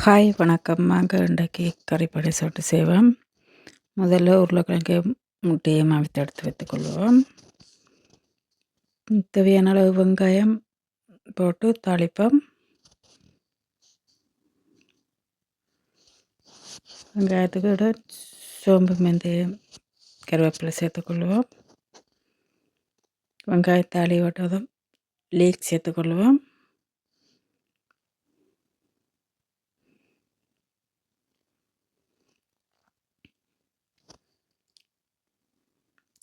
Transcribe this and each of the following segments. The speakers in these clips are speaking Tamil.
ஹாய் வணக்கம். வாங்க இன்றைக்கு கறிப்படை சொட்டு செய்வோம். முதல்ல உருளைக்கிழங்கு முட்டையும் அவித்து எடுத்து வைத்துக்கொள்வோம். தேவையான அளவு வெங்காயம் போட்டு தாளிப்போம். வெங்காயத்துக்கு விட சோம்பு மெந்தயம் கருவேப்பிலை சேர்த்துக்கொள்வோம். வெங்காயத்தாளி விட்டதும் லீக் சேர்த்துக்கொள்வோம்.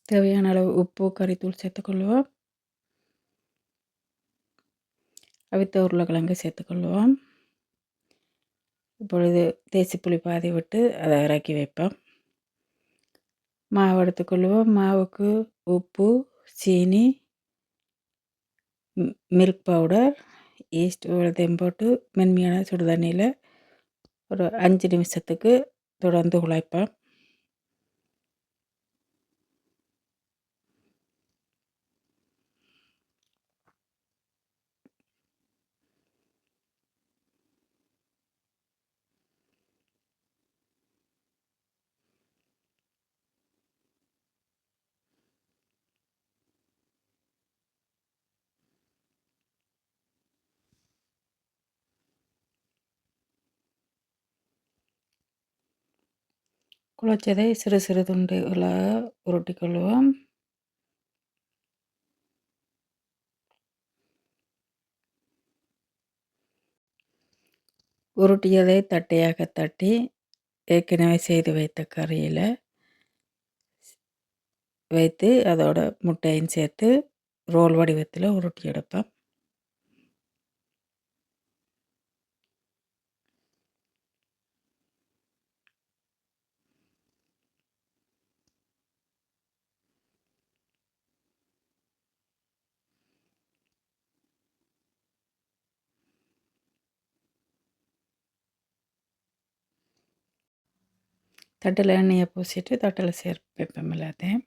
தேவையான அளவு உப்பு கறித்தூள் சேர்த்துக்கொள்வோம். அவித்த உருளைக்கிழங்கு சேர்த்துக்கொள்வோம். இப்பொழுது தேசிப்புளி பாதி விட்டு அதை இறக்கி வைப்போம். மாவு எடுத்துக்கொள்வோம். மாவுக்கு உப்பு, சீனி, மில்க் பவுடர், ஈஸ்ட் இவ்வளோத்தையும் போட்டு மென்மையான சுடுதண்ணியில் ஒரு 5 நிமிஷத்துக்கு தொடர்ந்து குழைப்போம். குழைச்சதை சிறு சிறு துண்டுகளாக உருட்டிக்கொள்வோம். உருட்டியதை தட்டையாக தட்டி ஏற்கனவே செய்து வைத்த கறியில் வைத்து அதோட முட்டையும் சேர்த்து ரோல் வடிவத்தில் உருட்டி எடுப்போம். தட்டில் எண்ணெயை பூசிட்டு தட்டில் சேர்ப்போம் எல்லாத்தையும்.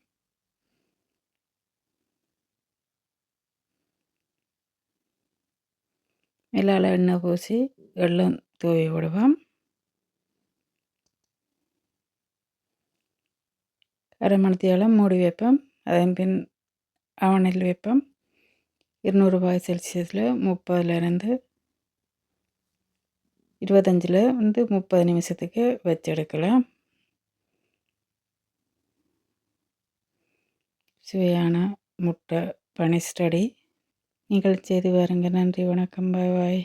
மேலால் எண்ணெய் பூசி வெல்லம் தூவி விடுவோம். அரை மணித்தியாலம் மூடி வைப்போம். அதன் பின் அவனில் வைப்போம். 200 செல்சியஸில் 30லேருந்து 25 30 நிமிஷத்துக்கு வச்செடுக்கலாம். சுவையான முட்டை பனி ஸ்டடி நீங்கள் செய்து பாருங்கள். நன்றி, வணக்கம், பாய் பாய்.